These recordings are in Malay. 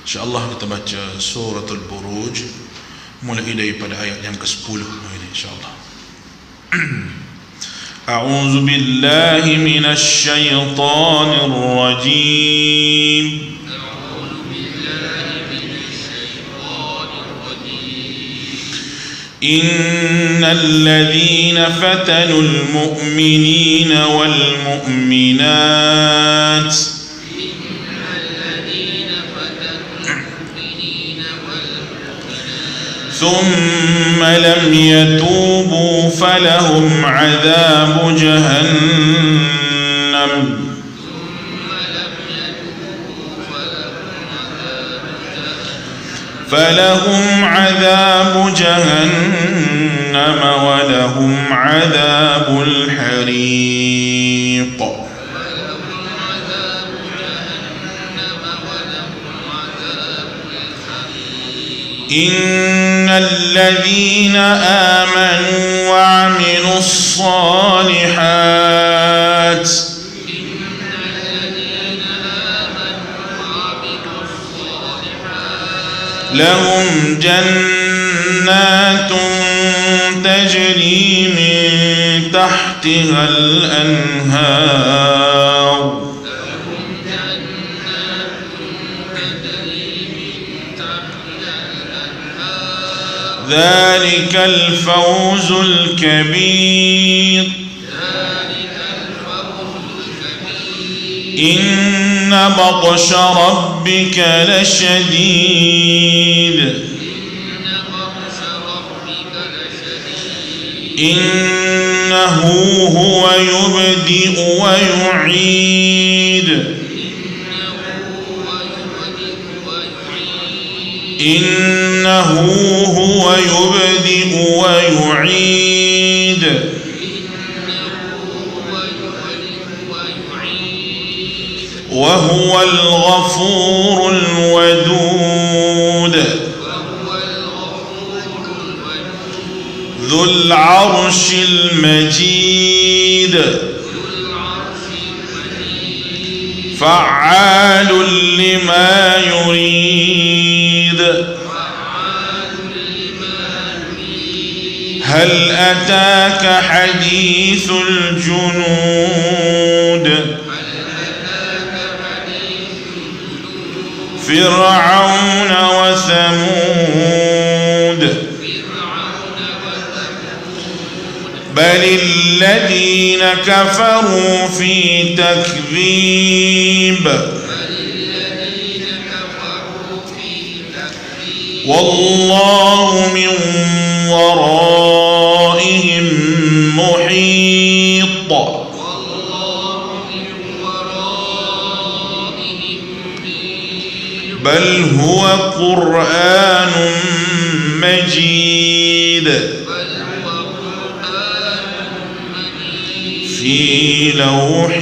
InsyaAllah kita baca suratul Buruj mulai daripada ayat yang ke-10 ini insyaAllah. A'udzu billahi minasy syaithanir rajim. Innal ladzina fatanul mu'minina wal mu'minat ثم لم يتوبوا فلهم عذاب جهنم ولهم عذاب الحريق. إن الذين آمنوا وعملوا الصالحات لهم جنات تجري من تحتها الأنهار ذلك الفوز الكبير. إن بطش ربك لشديد إنه هو يبدئ ويعيد إنه هو يبدئ ويعيد وهو الغفور الودود ذو العرش المجيد فعال لما يريد. هل أتاك حديث الجنود فرعون وثمود بل الذين كفروا في تكذيب والله من ورائهم محيط. بل هو قرآن مجيد في لوح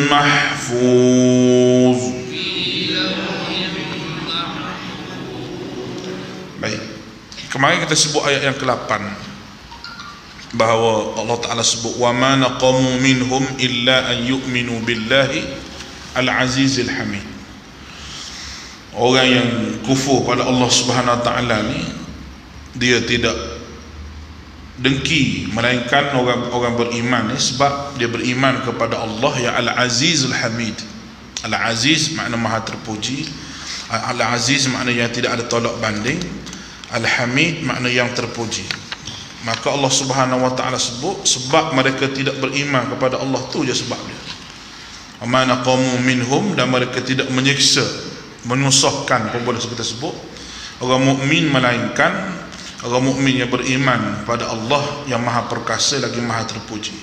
محفوظ. Baik, kemarin kita sebut ayat yang ke-8 bahawa Allah Ta'ala sebut wa ma naqamu minhum illa an yu'minu billahi al-azizil hamid. Orang yang kufur pada Allah Subhanahu Wa Ta'ala ni, dia tidak dengki melainkan orang beriman ni sebab dia beriman kepada Allah yang Al-Azizul Hamid. Al-Aziz makna maha terpuji, Al-Aziz makna yang tidak ada tolak banding, Al-Hamid makna yang terpuji. Maka Allah Subhanahu Wa Ta'ala sebut sebab mereka tidak beriman kepada Allah tu je sebab dia. Wa naqamu minhum, dan mereka tidak menyiksa, menyusahkan pun boleh kita sebut orang mukmin, melainkan orang mukmin yang beriman pada Allah yang maha perkasa lagi maha terpuji.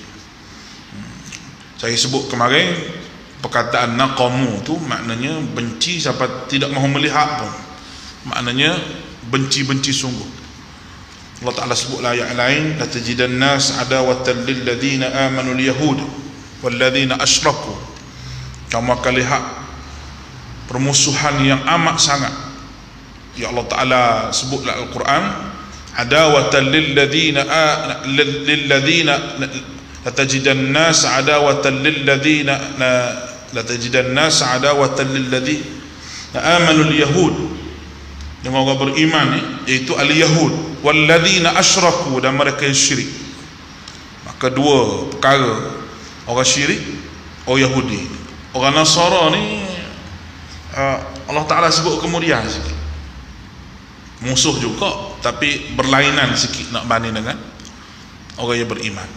Saya sebut kemarin perkataan naqamu tu maknanya benci sampai tidak mahu melihat pun, maknanya benci-benci sungguh. Allah Ta'ala sebut ayat lain, la tajidan nas adawatan lil ladina amanu al yahud wal ladina asyraku. Kamu akan lihat permusuhan yang amat sangat. Ya Allah Ta'ala sebut dalam Al-Quran, adawatan lil ladina la tajidan nas adawatan lil ladina la tajidan nas adawatan lil ladina amanul yahud, dengan orang beriman ni, iaitu al-yahud, walladzina asyraku, dan mereka yang syirik. Maka dua perkara, orang syirik, orang Yahudi. Orang Nasara ni Allah Ta'ala sebut kemudian sikit, musuh juga, tapi berlainan sikit nak banding dengan orang yang beriman.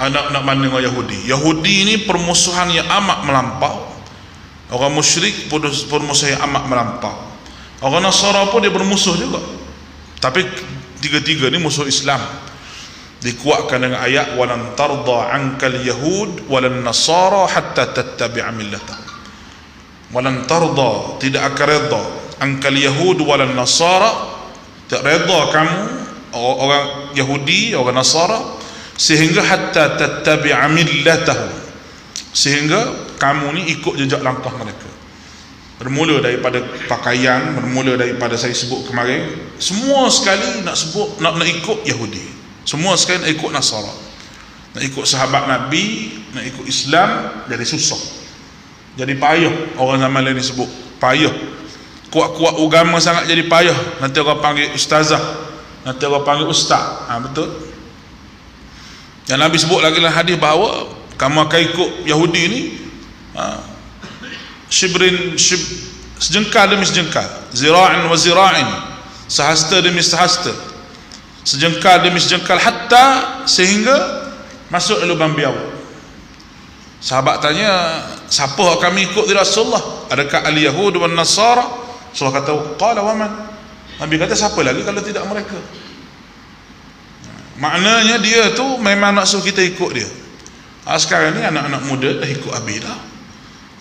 Nak banding dengan Yahudi. Yahudi ni permusuhan yang amat melampau. Orang musyrik permusuhan yang amat melampau. Orang Nasara pun dia bermusuh juga, tapi tiga-tiga ni musuh Islam. Dikuatkan dengan ayat walan tarda ankal yahud walan nasara hatta tattabi'a millatahum. Walan tarda, tidak akan redha, ankal yahud walan nasara, tak redha kamu orang Yahudi, orang Nasara, sehingga hatta tattabi'a millatahum, sehingga kamu ni ikut jejak langkah mereka. Bermula daripada pakaian, bermula daripada saya sebut kemarin, semua sekali nak sebut, nak ikut Yahudi, semua sekali nak ikut Nasara, nak ikut sahabat Nabi, nak ikut Islam. Jadi susah, jadi payah. Orang zaman lain sebut payah, kuat-kuat agama sangat jadi payah. Nanti orang panggil ustazah, nanti orang panggil ustaz. Betul. Dan Nabi sebut lagi dalam hadis bahawa kamu akan ikut Yahudi ni sejengkal demi sejengkal, zira'in wa zira'in, sehasta demi sehasta, sejengkal demi sejengkal, hatta, sehingga masuk lubang biawak. Sahabat tanya, siapa kami ikut di Rasulullah? Adakah al-Yahud wa Nasara? Rasulullah kata, qala wa man? Nabi kata, siapa lagi kalau tidak mereka? Maknanya dia tu memang nak suruh kita ikut dia. Sekarang ni anak-anak muda dah ikut habis dah.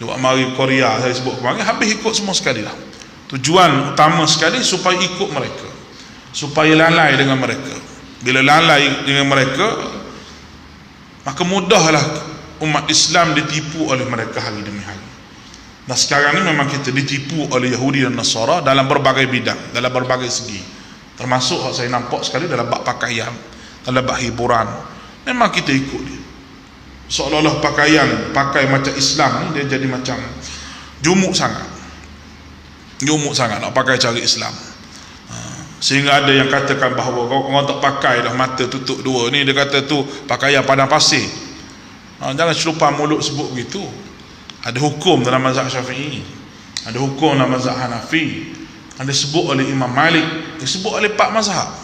Dia mari Korea, saya sebut kemarin, habis ikut semua sekali dah. Tujuan utama sekali supaya ikut mereka, supaya lalai dengan mereka. Bila lalai dengan mereka, maka mudahlah umat Islam ditipu oleh mereka hari demi hari. Dan sekarang ni memang kita ditipu oleh Yahudi dan Nasara dalam berbagai bidang, dalam berbagai segi. Termasuk saya nampak sekali dalam bab pakaian, dalam bab hiburan. Memang kita ikut dia. Seolah-olah pakai macam Islam ni, dia jadi macam jumuk sangat nak pakai cara Islam. Sehingga ada yang katakan bahawa orang tak pakai dah, mata tutup dua. Ni dia kata tu pakaian padang pasir. Jangan celupar mulut sebut begitu. Ada hukum dalam mazhab Syafi'i, ada hukum dalam mazhab Hanafi, ada sebut oleh Imam Malik, disebut oleh Pak Mazhab.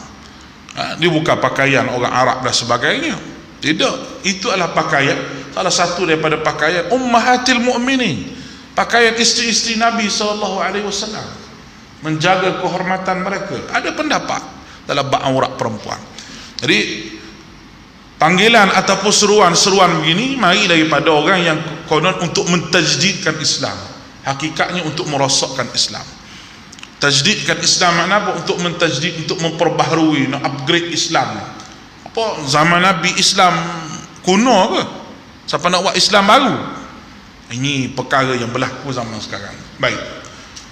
Dia bukan pakaian orang Arab dan sebagainya. Tidak, itu adalah pakaian, salah satu daripada pakaian ummahatil mu'minin, pakaian isteri-isteri Nabi SAW, menjaga kehormatan mereka. Ada pendapat dalam bab aurat perempuan. Jadi panggilan ataupun seruan begini mari daripada orang yang konon untuk mentajdidkan Islam. Hakikatnya untuk merosakkan Islam. Tajdidkan Islam makna apa? Untuk mentajdid, untuk memperbaharui, nak upgrade Islam. Apa zaman Nabi Islam kuno ke? Siapa nak buat Islam baru? Ini perkara yang berlaku zaman sekarang. Baik.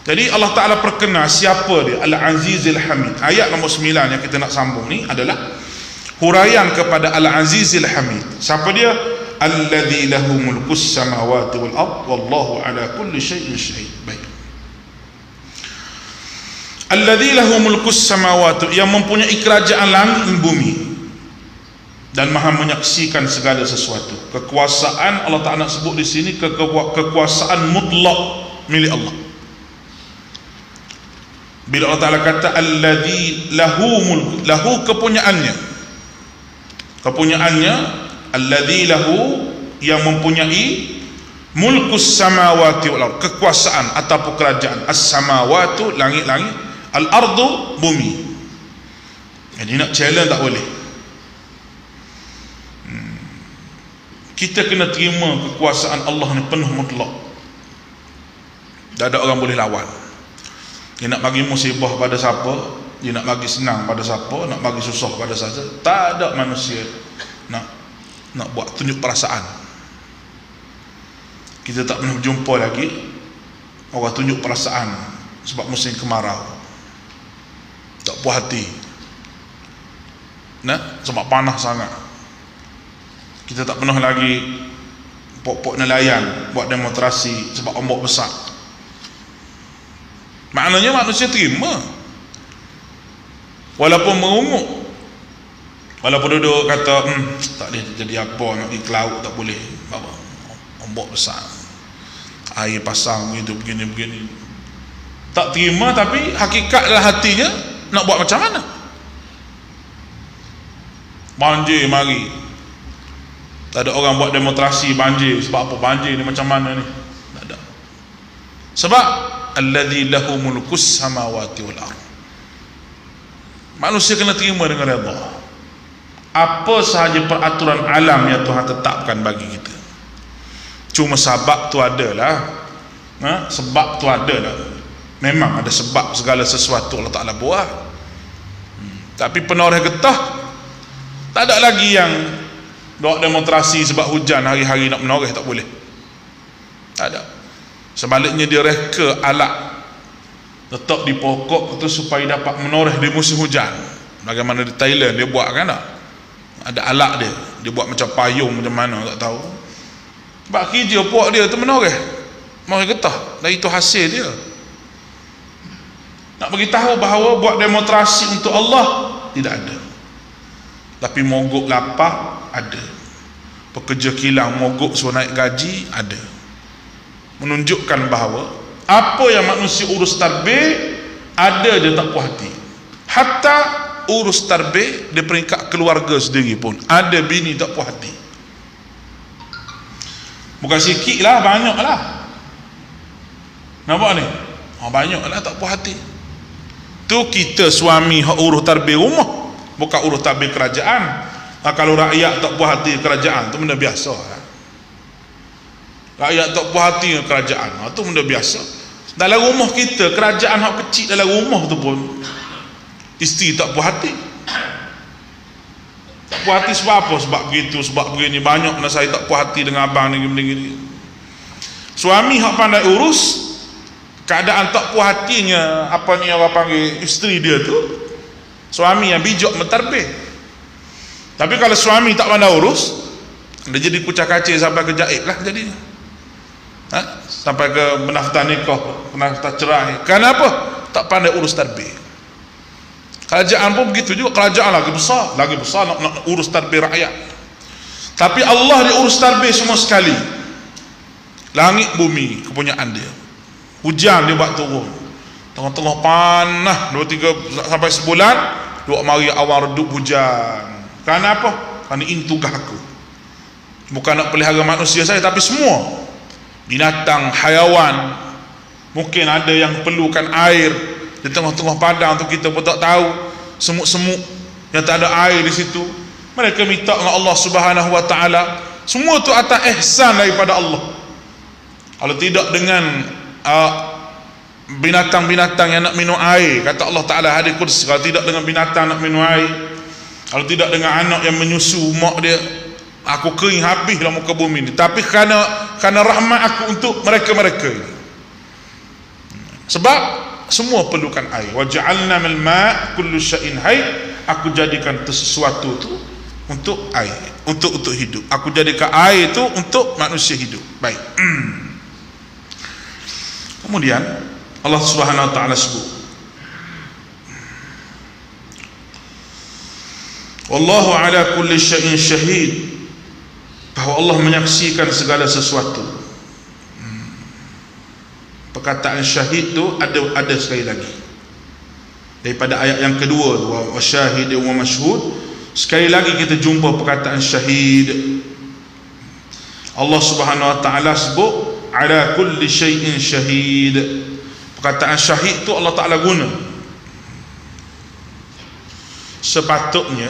Jadi Allah Ta'ala perkenal siapa dia, Al-Azizil Hamid. Ayat nombor 9 yang kita nak sambung ni adalah huraian kepada Al-Azizil Hamid. Siapa dia? Alladzi lahu mulkus samawati wal ard wallahu ala kulli syai'in syahid. Baik. Alladzi lahu mulkus samawati, yang mempunyai kerajaan langit dan bumi dan maha menyaksikan segala sesuatu. Kekuasaan Allah Ta'ala sebut di sini kekuasaan mutlak milik Allah. Bila Allah Ta'ala kata alladzi lahu mulk, lahu kepunyaannya, alladzi lahu, yang mempunyai mulkus samawati wal ard, kekuasaan ataupun kerajaan. As-samawatu, langit-langit, al-ardu, bumi. Jadi nak challenge tak boleh. Kita kena terima kekuasaan Allah ni penuh mutlak. Tak ada orang boleh lawan. Dia nak bagi musibah pada siapa, dia nak bagi senang pada siapa, nak bagi susah pada siapa. Tak ada manusia nak buat tunjuk perasaan. Kita tak pernah berjumpa lagi orang tunjuk perasaan sebab musim kemarau, tak puas hati, sebab panas sangat. Kita tak pernah lagi pokok nelayan buat demonstrasi sebab ombak besar. Maknanya manusia terima, walaupun merungut, walaupun duduk kata tak boleh jadi apa, nak pergi ke laut tak boleh, ombak besar, air pasang begini, tak terima. Tapi hakikat dalam hatinya nak buat macam mana? Banjir mari, tak ada orang buat demonstrasi banjir. Sebab apa banjir ni, macam mana ni? Tak ada. Sebab alladzi lahu mulkus samawati wal ardh. Manusia kena terima dengan redha apa sahaja peraturan alam yang Tuhan tetapkan bagi kita. Cuma sebab tu adalah, sebab tu adalah, memang ada sebab segala sesuatu Allah Ta'ala buat. Tapi penoreh getah, tak ada lagi yang buat demonstrasi sebab hujan hari-hari nak menoreh, tak boleh. Tak ada. Sebaliknya dia reka alat letak di pokok itu supaya dapat menoreh di musim hujan. Bagaimana di Thailand dia buat kan tak? Ada alat dia buat macam payung macam mana tak tahu. Sebab kerja puak dia tu menoreh getah, dan itu hasil dia. Nak beritahu bahawa buat demonstrasi untuk Allah tidak ada. Tapi mogok lapar ada, pekerja kilang mogok suruh naik gaji ada. Menunjukkan bahawa apa yang manusia urus tarbih, ada dia tak puas hati. Hatta urus tarbih di peringkat keluarga sendiri pun ada bini tak puas hati. Bukan sikit lah, banyak lah. Nampak ni? Banyak lah tak puas hati. Tu kita suami hak urus tarbih rumah, bukan urus tarbih kerajaan. Kalau rakyat tak puas hati kerajaan, tu benda biasa. Rakyat tak puas hati dengan kerajaan, tu benda biasa. Dalam rumah kita, kerajaan hak kecil dalam rumah tu pun isteri tak puas hati. Tak puas hati sebab apa? Sebab begitu, sebab begini. Banyak nak saya tak puas hati dengan abang ni gini. Suami hak pandai urus keadaan tak puas hatinya, apa ni orang panggil isteri dia tu, suami yang bijak mentarbih. Tapi kalau suami tak pandai urus, dia jadi kucak kacir sampai ke jaib lah jadi. Sampai ke pendaftar nikah, pendaftar cerai. Kenapa? Tak pandai urus tarbih. Kerajaan pun begitu juga. Kerajaan lagi besar nak urus tarbih rakyat. Tapi Allah dia urus tarbih semua sekali. Langit bumi kepunyaan dia. Hujan dia buat turun. Tengah-tengah panah 2-3 sampai sebulan, 2 hari awan redup hujan. Kenapa? Kerana ini tugas aku. Bukan nak pelihara manusia saya, tapi semua binatang, hayawan. Mungkin ada yang perlukan air di tengah-tengah padang tu, kita pun tak tahu. Semut-semut yang tak ada air di situ, mereka minta dengan Allah Subhanahu wa taala. Semua tu atas ihsan daripada Allah. Kalau tidak dengan binatang-binatang yang nak minum air, kata Allah Ta'ala hadis kursi, kalau tidak dengan binatang nak minum air, kalau tidak dengan anak yang menyusu mak dia, aku kering habislah muka bumi ni. Tapi kerana rahmat aku untuk mereka-mereka ini. Sebab semua perlukan air. Wa ja'alna minal ma' kullu syai'in hayy. Aku jadikan sesuatu tu untuk air, untuk hidup. Aku jadikan air itu untuk manusia hidup. Baik. Kemudian Allah Subhanahu wa taala sebut, wallahu ala kulli syai'in syahid, bahawa Allah menyaksikan segala sesuatu. Perkataan syahid tu ada sekali lagi daripada ayat yang kedua tu, wa syahid wa mashhud. Sekali lagi kita jumpa perkataan syahid. Allah Subhanahu wa taala sebut ala kulli syai'in syahid. Perkataan syahid tu Allah Ta'ala guna. Sepatutnya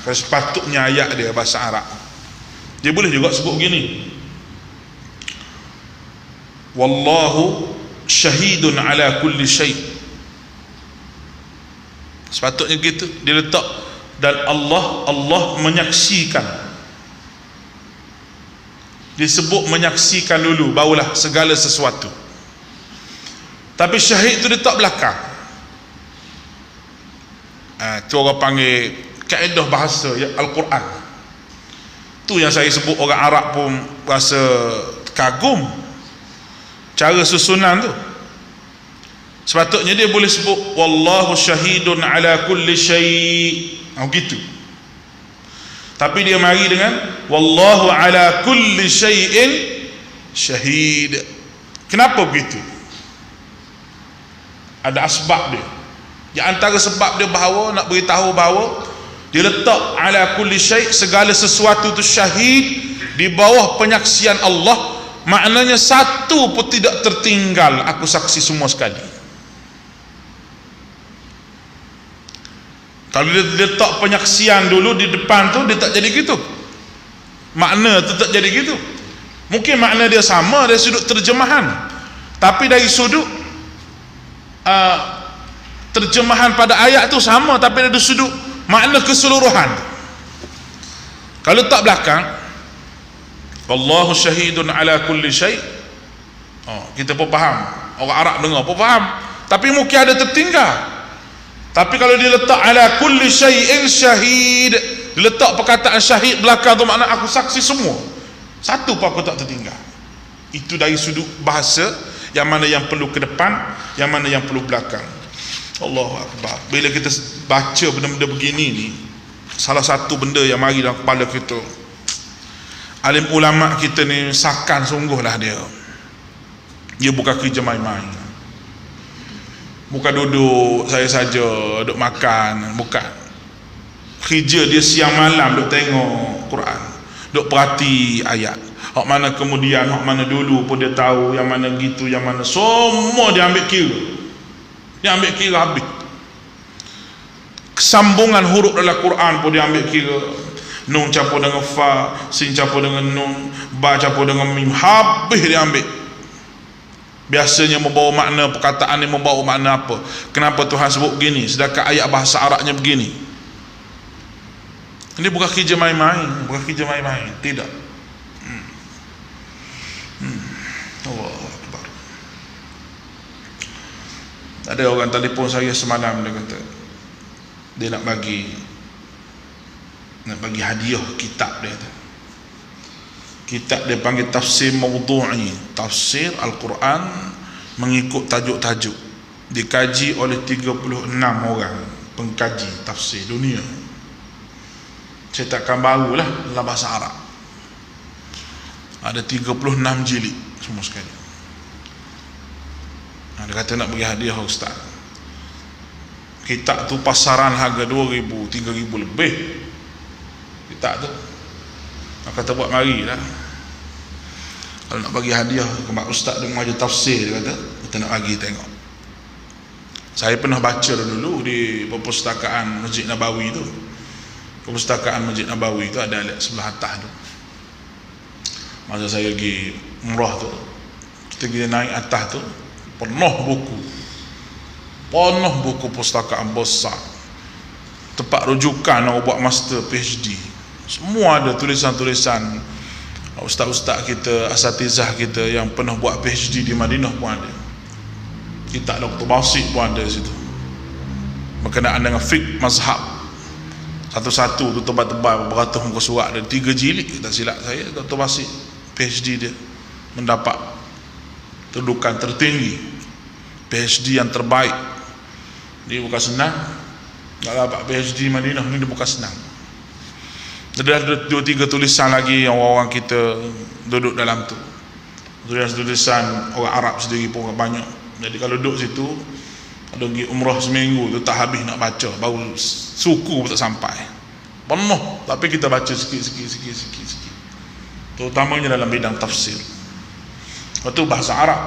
kalau sepatutnya ayat dia bahasa Arab, dia boleh juga sebut gini, wallahu syahidun ala kulli syai'. Sepatutnya gitu dia letak. Dan Allah menyaksikan. Disebut menyaksikan dulu, barulah segala sesuatu. Tapi syahid tu letak belakang. Tu orang panggil kaedah bahasa Al-Quran. Tu yang saya sebut orang Arab pun rasa kagum cara susunan tu. Sepatutnya dia boleh sebut wallahu syahidun ala kulli syai', begitu. Tapi dia mari dengan wallahu ala kulli syai'in syahid. Kenapa begitu? Ada asbab dia. Di antara sebab dia bahawa nak beritahu bahawa dia letak ala kulli syai', segala sesuatu itu syahid di bawah penyaksian Allah. Maknanya satu pun tidak tertinggal, aku saksi semua sekali. Kalau dia letak penyaksian dulu di depan tu, dia tak jadi gitu. Makna tu tak jadi gitu. Mungkin makna dia sama dari sudut terjemahan, tapi dari sudut terjemahan pada ayat tu sama, tapi dari sudut makna keseluruhan. Kalau tak belakang wallahu syahidun ala kulli syai', kita pun faham, orang Arab dengar pun faham, tapi mungkin ada tertinggal. Tapi kalau dia letak ala kulli syai'in syahid, dia letak perkataan syahid belakang tu, makna aku saksi semua, satu pun aku tak tertinggal. Itu dari sudut bahasa, yang mana yang perlu ke depan, yang mana yang perlu belakang. Allahu Akbar. Bila kita baca benda-benda begini ni, salah satu benda yang mari dalam kepala kita, alim ulama kita ni sakan sungguhlah dia bukan kerja main-main, bukan duduk saya saja duduk makan, bukan. Kerja dia siang malam duduk tengok Quran, duduk perhati ayat, hak mana kemudian, hak mana dulu pun dia tahu, yang mana gitu, yang mana semua dia ambil kira. Dia ambil kira habis. Kesambungan huruf dalam Quran pun dia ambil kira. Nun campur dengan fa, sin campur dengan nun, ba campur dengan mim, habis dia ambil. Biasanya membawa makna, perkataan ini membawa makna apa, kenapa Tuhan sebut begini, sedangkan ayat bahasa Arabnya begini. Ini bukan kerja main-main, bukan kerja main-main, tidak. Allahu Akbar. Ada orang telefon saya semalam, dia kata dia nak bagi hadiah kitab dia tu. Kitab dia panggil tafsir mawdu'i, tafsir Al-Quran mengikut tajuk-tajuk, dikaji oleh 36 orang pengkaji tafsir dunia. Cetakan baru lah dalam bahasa Arab, ada 36 jilid semua sekali. Dia kata nak bagi hadiah ustaz. Kitab tu pasaran harga 2,000, 3,000 lebih kitab tu. Dia kata buat marilah, kalau nak bagi hadiah kepada ustaz dia mengajar tafsir, dia kata kita nak bagi tengok. Saya pernah baca dulu di perpustakaan Masjid Nabawi tu. Perpustakaan Masjid Nabawi tu ada sebelah atas tu. Masa saya pergi umrah tu, kita pergi naik atas tu, penuh buku perpustakaan besar, tempat rujukan nak buat master PhD, semua ada tulisan-tulisan ustaz-ustaz kita, asatizah kita yang pernah buat PhD di Madinah pun ada. Kitab Dr. Basit pun ada situ, berkenaan dengan fiqh mazhab, satu-satu tu tebal-tebal beratus muka surat, ada 3 jilid tak silap saya. Dr. Basit PhD dia mendapat kedudukan tertinggi, PhD yang terbaik. Dia bukan senang nak dapat PhD di Madinah ni, dia bukan senang. Ada 2-3 tulisan lagi yang orang kita duduk dalam tu, tulisan orang Arab sendiri pun banyak. Jadi kalau duduk situ, ada pergi umrah seminggu tu tak habis nak baca, baru suku pun tak sampai, penuh. Tapi kita baca sikit-sikit, terutamanya dalam bidang tafsir. Itu bahasa Arab,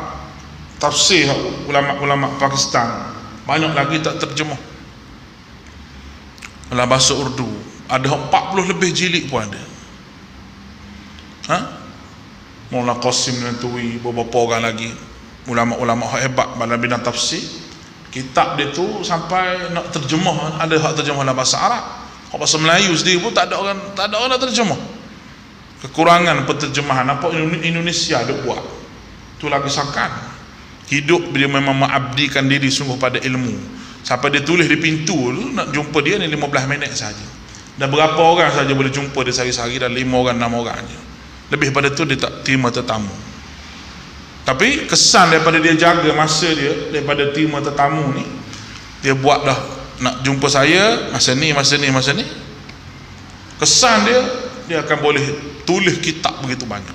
tafsir ulama-ulama Pakistan banyak lagi tak terjemah. Dalam bahasa Urdu ada 40 lebih jilid pun ada. Maulana Qasim Nantui, beberapa orang lagi ulama-ulama hebat dalam bidang tafsir. Kitab dia tu sampai nak terjemah, ada hak terjemah dalam bahasa Arab. Hak bahasa Melayu sendiri pun tak ada orang nak terjemah. Kekurangan penterjemahan apa Indonesia ada buat. Tu lagi sakan. Hidup dia memang mengabdikan diri sungguh pada ilmu. Sampai dia tulis di pintu tu, nak jumpa dia ni 15 minit saja. Dan berapa orang saja boleh jumpa dia sehari-hari, dan 5 orang 6 orang je. Lebih pada tu dia tak terima tetamu. Tapi kesan daripada dia jaga masa dia, daripada terima tetamu ni, dia buat dah nak jumpa saya masa ni, kesan dia akan boleh tulis kitab begitu banyak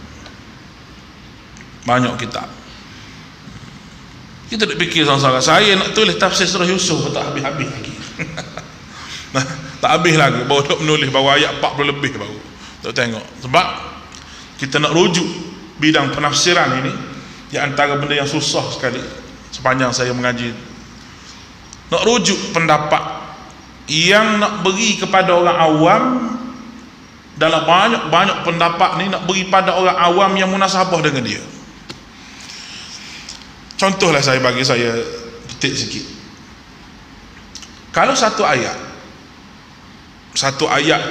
kitab. Kita tak fikir sama-sama, saya nak tulis tafsir surah Yusuf tak habis-habis lagi. Tak habis lagi, baru nak menulis baru ayat 40 lebih baru tak tengok. Sebab kita nak rujuk bidang penafsiran ini, di antara benda yang susah sekali sepanjang saya mengaji, nak rujuk pendapat yang nak beri kepada orang awam. Dalam banyak pendapat ni nak beri pada orang awam yang munasabah dengan dia. Contohlah saya bagi saya petik sikit. Kalau satu ayat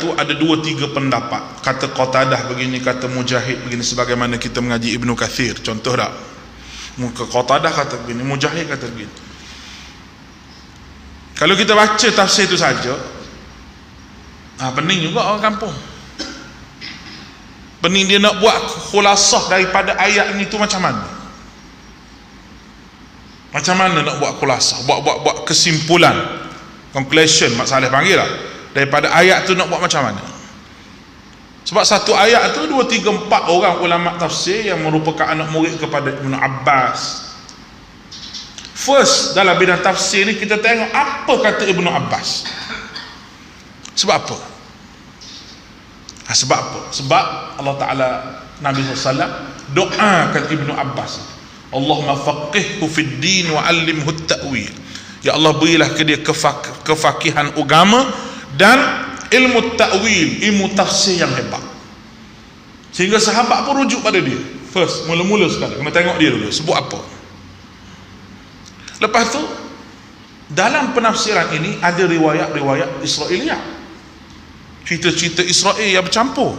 tu ada 2-3 pendapat, kata Qatadah begini, kata Mujahid begini, sebagaimana kita mengaji Ibnu Kathir, contoh tak, Qatadah kata begini, Mujahid kata begini. Kalau kita baca tafsir itu saja, pening juga orang kampung. Pening dia nak buat khulasah daripada ayat ni tu macam mana? Macam mana nak buat khulasah, buat kesimpulan, conclusion, Mak Saleh panggil lah, daripada ayat tu nak buat macam mana? Sebab satu ayat tu 2, 3, 4 orang ulama tafsir yang merupakan anak murid kepada Ibnu Abbas. First dalam bidang tafsir ni kita tengok apa kata Ibnu Abbas. Sebab apa? Sebab apa? Sebab Allah Ta'ala, Nabi SAW doakan Ibnu Abbas, Allahumma faqihhu fid din wa allimhu at-ta'wil. Ya Allah, berilah ke dia kefakihan agama dan ilmu ta'wil, ilmu tafsir yang hebat, sehingga sahabat pun rujuk pada dia. First, mula-mula sekali kena tengok dia dulu sebut apa. Lepas tu dalam penafsiran ini ada riwayat-riwayat Israiliyah, cerita-cerita Israel yang bercampur.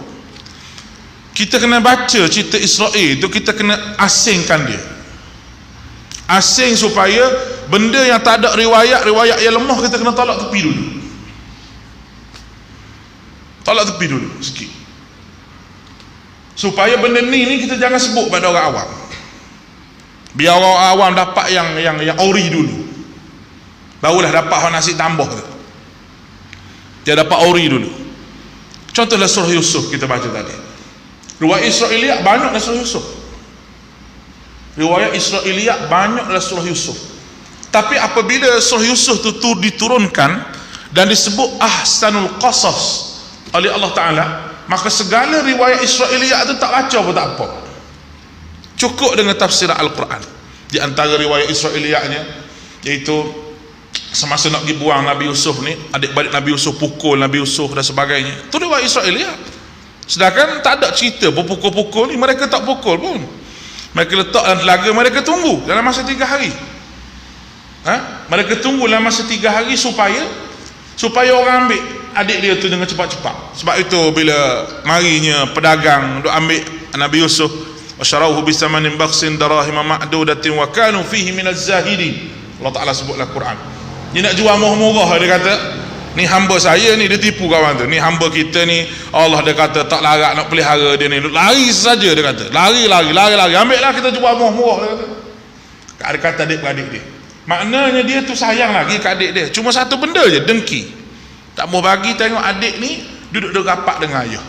Kita kena baca cerita Israel tu, kita kena asingkan dia, asing supaya benda yang tak ada riwayat yang lemah kita kena tolak tepi dulu sikit, supaya benda ni kita jangan sebut pada orang awam. Biar orang awam dapat yang ori dulu, barulah dapat nasi tambah tu. Dia dapat ori dulu. Contohlah surah Yusuf kita baca tadi, riwayat Israiliyah banyaklah surah Yusuf. Riwayat Israiliyah banyaklah surah Yusuf. Tapi apabila surah Yusuf tu diturunkan dan disebut ahsanul qasas oleh Allah Ta'ala, maka segala riwayat Israiliyah tu tak baca pun tak apa, cukup dengan tafsir Al-Quran. Di antara riwayat Israiliyahnya iaitu semasa nak pergi buang Nabi Yusuf ni, adik-beradik Nabi Yusuf pukul Nabi Yusuf dan sebagainya, tu riwayat Israiliyah. Sedangkan tak ada cerita berpukul-pukul ni, mereka tak pukul pun, mereka letak dalam telaga, mereka tunggu dalam masa 3 hari. Mereka tunggu dalam masa 3 hari supaya orang ambil adik dia tu dengan cepat-cepat. Sebab itu bila marinya pedagang untuk ambil Nabi Yusuf, wasyarahu bisamanin bakhsin darahima ma'dudatin wa kanu fihi minaz zahidin, Allah Ta'ala sebutlah Quran. Dia nak jual murah-murah, dia kata ni hamba saya ni, dia tipu kawan tu, ni hamba kita ni, Allah dia kata tak larat nak pelihara dia ni, lari saja, dia kata lari, ambil lah kita jual murah-murah, dia kata. Ada kata adik-beradik dia, maknanya dia tu sayang lagi ke adik dia, cuma satu benda je, dengki, tak mau bagi tengok adik ni duduk rapat dengan ayah.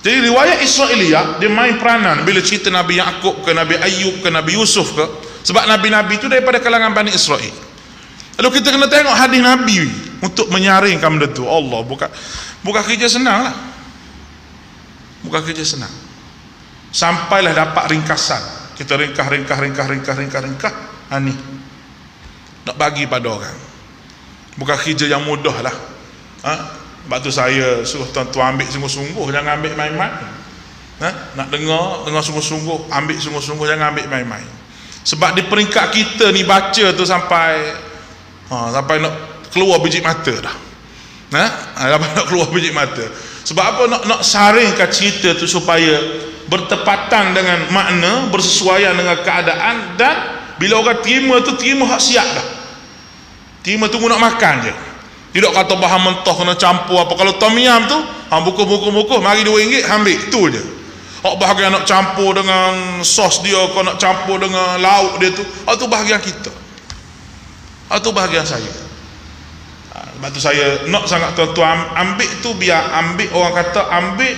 Jadi riwayat Israiliyah dia main peranan bila cerita Nabi Yaqub ke, Nabi Ayub ke, Nabi Yusuf ke, sebab Nabi-Nabi tu daripada kalangan Bani Israel. Lalu kita kena tengok hadis Nabi untuk menyaringkan benda tu. Allah, bukan kerja senang lah, bukan kerja senang. Sampailah dapat ringkasan, kita ringkah ni nak bagi pada orang, bukan kerja yang mudah lah. Sebab tu saya suruh tuan-tuan ambil sungguh-sungguh, jangan ambil main-main. Nak dengar sungguh-sungguh, ambil sungguh-sungguh, jangan ambil main-main. Sebab di peringkat kita ni baca tu sampai nak keluar biji mata dah. Sampai nak keluar biji mata. Sebab apa? Nak saringkan cerita tu supaya bertepatan dengan makna, bersesuaian dengan keadaan, dan bila orang terima tu, terima hak siap dah, terima tunggu nak makan je. Tidak kata bahan mentah kena campur apa. Kalau tom yam tu buku, mari RM2 ambil, tu je. bahagian nak campur dengan sos dia, kau nak campur dengan lauk dia tu, itu bahagian kita, itu bahagian saya. Sebab tu saya nak sangat tuan-tuan ambil tu, biar ambil, orang kata ambil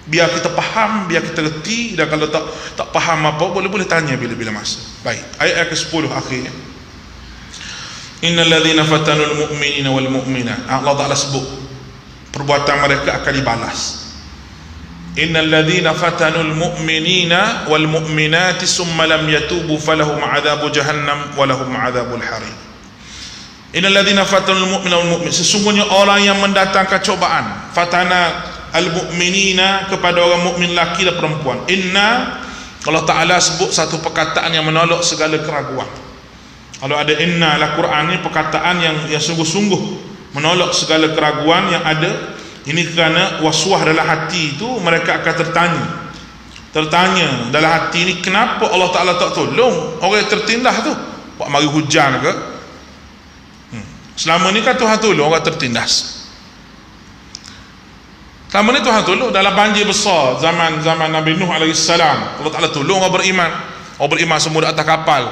biar kita faham, biar kita reti, dan kalau tak faham apa boleh tanya bila-bila masa. Baik, ayat ke-10 akhirnya, innal ladzina fatanul mu'minina wal mu'minat, Allah Taala sebut perbuatan mereka akan dibalas. innal ladzina fatanul mu'minina wal mu'minati summa lam yatubu falahum 'adzabu jahannam wa lahum 'adzabul harim. Innal ladzina fatanul mu'minina wal mu'minat, sesungguhnya orang yang mendatangkan cobaan, fatana al mu'minina, kepada orang mukmin laki dan perempuan. Inna, Allah Taala sebut satu perkataan yang menolak segala keraguan. Kalau ada inna dalam Quran ni, perkataan yang sungguh-sungguh menolak segala keraguan yang ada. Ini kerana waswah dalam hati itu, mereka akan tertanya dalam hati ni, kenapa Allah Ta'ala tak tolong orang yang tertindas tu? Buat mari hujan ke? Selama ni kan Tuhan tolong orang tertindas. Selama ni Tuhan tolong dalam banjir besar zaman Nabi Nuh AS, Allah Ta'ala tolong orang beriman. Orang beriman semua di atas kapal,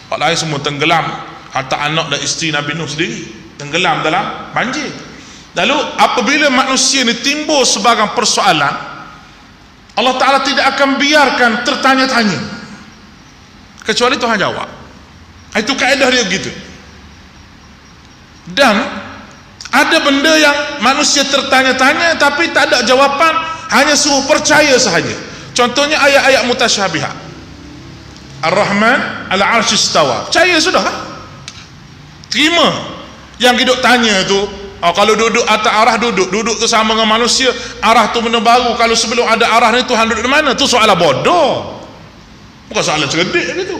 orang lain semua tenggelam, hatta anak dan isteri Nabi Nuh sendiri tenggelam dalam banjir. Lalu apabila manusia ni timbul sebagai persoalan, Allah Ta'ala tidak akan biarkan tertanya-tanya, kecuali Tuhan jawab. Itu kaedah dia begitu. Dan ada benda yang manusia tertanya-tanya tapi tak ada jawapan, hanya suruh percaya sahaja. Contohnya ayat-ayat mutasyabihat. Ar-Rahman al-Arsy istawa, percaya sudah, terima. Yang hidup tanya tu, kalau duduk atas arah, duduk tu sama dengan manusia, arah tu benda baru. Kalau sebelum ada arah ni Tuhan duduk di mana? Tu soalan bodoh, bukan soalan cerdik gitu.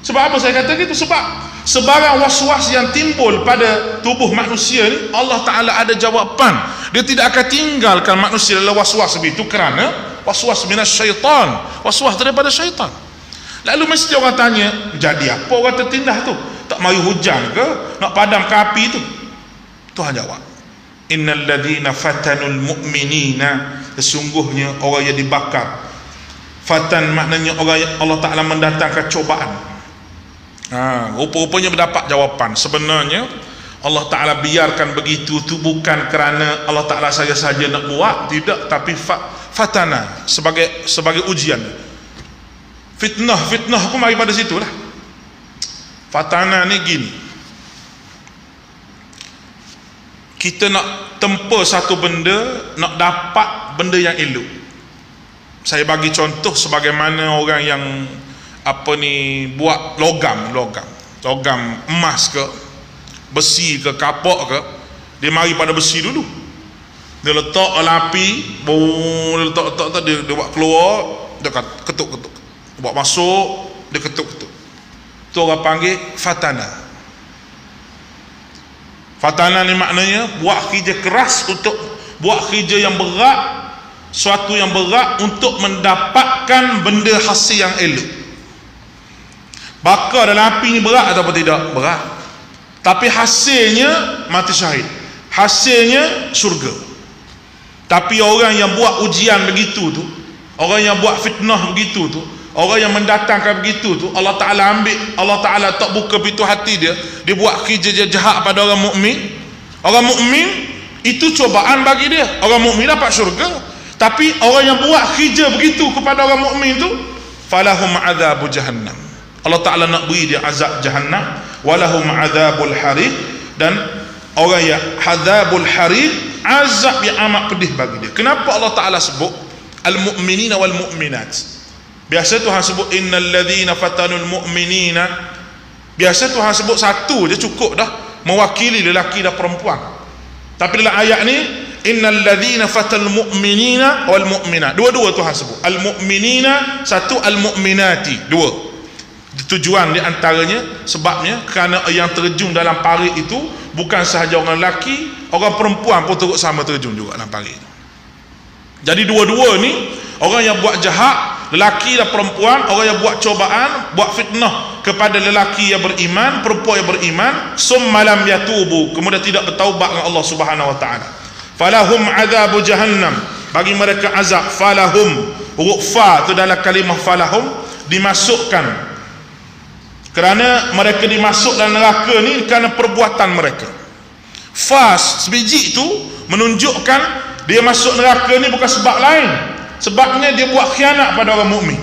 Sebab apa saya kata gitu? Sebab sebarang was-was yang timbul pada tubuh manusia ni, Allah Ta'ala ada jawapan. Dia tidak akan tinggalkan manusia dalam was-was begitu, kerana was-was minas syaitan, was-was daripada syaitan. Lalu mesti orang tanya, jadi apa orang tertindas tu? Tak mari hujan ke? Nak padam ke api tu? Tuhan jawab, innal ladzina fatanul mu'minina, sesungguhnya orang yang dibakar. Fatan maknanya orang yang Allah Ta'ala mendatangkan cobaan. Rupa-rupanya mendapat jawapan. Sebenarnya Allah Ta'ala biarkan begitu tu bukan kerana Allah Ta'ala saja nak buat, tidak, tapi fatana, sebagai ujian. Fitnah pun mari pada situ lah. Fatana ni gini, kita nak tempa satu benda, nak dapat benda yang elok. Saya bagi contoh sebagaimana orang yang buat logam emas ke, besi ke, kapak ke, dia mari pada besi dulu, dia letak dalam api, dia letak dia buat keluar, dia ketuk, buat masuk, dia ketuk. Tu orang panggil fatana. Fatana ni maknanya buat kerja keras, untuk buat kerja yang berat, suatu yang berat untuk mendapatkan benda hasil yang elok. Bakar dalam api ni berat atau tidak? Berat. Tapi hasilnya mati syahid, hasilnya syurga. Tapi orang yang buat ujian begitu tu, orang yang buat fitnah begitu tu, orang yang mendatangkan begitu tu, Allah Ta'ala ambil, Allah Ta'ala tak buka pintu hati dia, dia buat kerja jahat pada orang mukmin. Orang mukmin itu cobaan bagi dia, orang mukmin dapat syurga. Tapi orang yang buat kerja begitu kepada orang mukmin tu, falahum adzabu jahannam, Allah Ta'ala nak beri dia azab jahannam, walahum adzabul harid, dan orang yang adzabul harid, azab yang amat pedih bagi dia. Kenapa Allah Ta'ala sebut al-mu'minina wal mu'minat? Biasa Tuhan sebut innal ladzina fatanul mu'minina, biasa Tuhan sebut satu je cukup dah, mewakili lelaki dan perempuan. Tapi dalam ayat ni, innal ladzina fatanul mu'minina wal mu'minat, dua-dua Tuhan sebut. Al-mu'minina satu, al-mu'minati dua. Tujuan di antaranya, sebabnya kerana yang terjun dalam parit itu bukan sahaja orang lelaki, orang perempuan pun turut sama terjun juga dalam parit itu. Jadi dua-dua ni, orang yang buat jahat, lelaki dan perempuan, orang yang buat cobaan, buat fitnah kepada lelaki yang beriman, perempuan yang beriman, summa lam yatubu, kemudian tidak bertaubat dengan Allah Subhanahu wa taala, falahum adzabu jahannam, bagi mereka azab, falahum huruf fa tu dalam kalimah falahum dimasukkan kerana mereka dimasuk dalam neraka ni kerana perbuatan mereka. Fa sebiji tu menunjukkan dia masuk neraka ni bukan sebab lain, sebabnya dia buat khianat pada orang mukmin.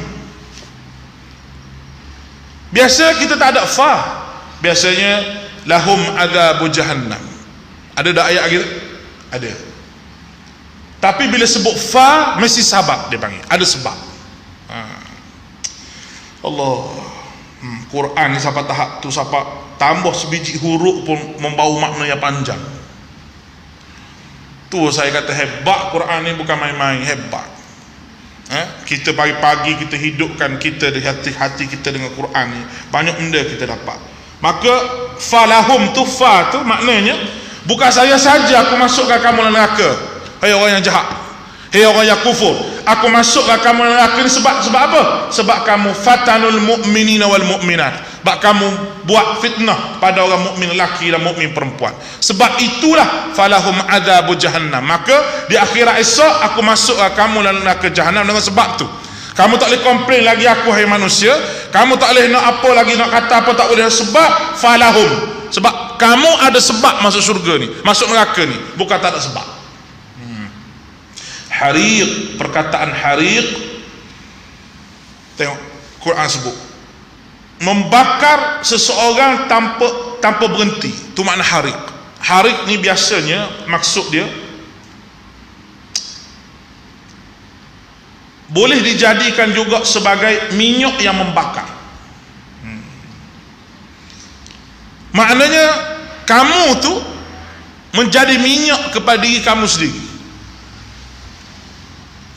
Biasa kita tak ada fa, biasanya lahum adzabu jahannam. Ada tak ayat gitu? Ada. Tapi bila sebut fa mesti sabab dia panggil, ada sebab. Allah, Quran ni sampai tahap tu, sampai tambah sebiji huruf pun membawa makna yang panjang. Tu saya kata hebat Quran ni, bukan main-main, hebat. Kita pagi-pagi kita hidupkan kita di hati-hati kita dengan Quran ni, banyak benda kita dapat. Maka falahum tu, fa tu maknanya bukan saya saja aku masukkan kamu dalam neraka, hai orang yang jahat, hai orang yang kufur, aku masukkan kamu dalam neraka ni sebab apa? Sebab kamu fatanul mu'minina wal mu'minat, sebab kamu buat fitnah pada orang mukmin lelaki dan mukmin perempuan. Sebab itulah falahum adzabu jahannam, maka di akhirat esok aku masukkan kamu dalam neraka jahannam dengan sebab tu. Kamu tak boleh komplain lagi aku, hai manusia, kamu tak boleh nak apa lagi, nak kata apa tak boleh, sebab falahum, sebab kamu ada sebab masuk syurga ni, masuk neraka ni, bukan tak ada sebab. Hariq, perkataan hariq, tengok Quran sebut membakar seseorang tanpa berhenti, tu makna hariq. Hariq ni biasanya maksud dia boleh dijadikan juga sebagai minyak yang membakar. Maknanya kamu tu menjadi minyak kepada diri kamu sendiri.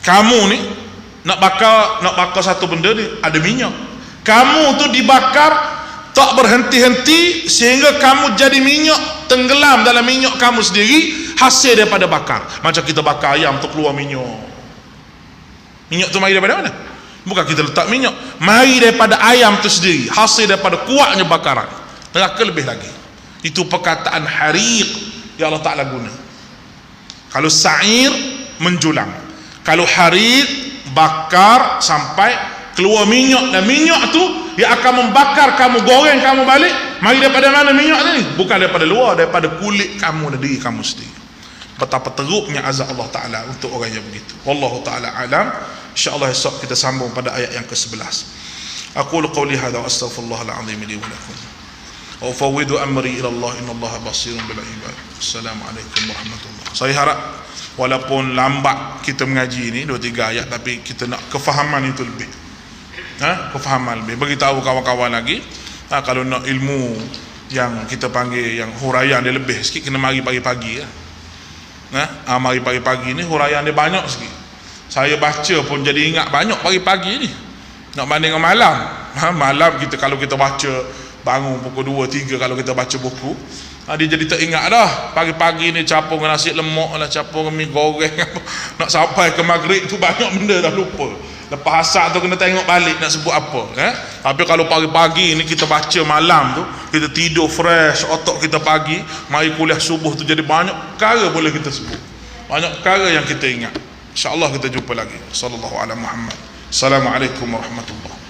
Kamu ni nak bakar satu benda ni, ada minyak. Kamu tu dibakar tak berhenti-henti sehingga kamu jadi minyak, tenggelam dalam minyak kamu sendiri, hasil daripada bakar. Macam kita bakar ayam tu keluar minyak. Minyak tu mari daripada mana? Bukan kita letak minyak, mari daripada ayam tu sendiri, hasil daripada kuatnya bakaran. Neraka lebih lagi. Itu perkataan hariq yang Allah Ta'ala guna. Kalau sa'ir menjulang, kalau hariq bakar sampai keluar minyak, dan minyak tu dia akan membakar kamu, goreng kamu balik. Mari daripada mana minyak ni? Bukan daripada luar, daripada kulit kamu dan diri kamu sendiri. Betapa teruknya azab Allah Ta'ala untuk orang yang begitu. Wallahu Ta'ala alam. InsyaAllah esok kita sambung pada ayat yang ke-11. Aqulu qawli hadha wa astaghfirullahal azim li wa lakum wa ufawwidu amri ila Allah, innallaha basirun bil ibad. Assalamualaikum warahmatullahi. Saya harap walaupun lambat kita mengaji ni 2-3 ayat, tapi kita nak kefahaman itu lebih. Kefahaman lebih. Beritahu kawan-kawan lagi, kalau nak ilmu yang kita panggil yang huraian dia lebih sikit, kena mari pagi-pagi ya. Mari pagi-pagi ni huraian dia banyak sikit. Saya baca pun jadi ingat banyak pagi-pagi ni. Nak banding dengan malam. Malam kita kalau kita baca bangun pukul 2-3, kalau kita baca buku, dia jadi teringat dah. Pagi-pagi ni capur dengan nasi lemak lah, capur dengan mi goreng nak sampai ke maghrib tu banyak benda dah lupa. Lepas asar tu kena tengok balik nak sebut apa. Tapi kalau pagi-pagi ni kita baca malam tu, kita tidur fresh, otak kita pagi, mari kuliah subuh tu jadi banyak perkara boleh kita sebut, banyak perkara yang kita ingat. InsyaAllah kita jumpa lagi. Sallallahu alaihi Muhammad. Assalamualaikum warahmatullahi.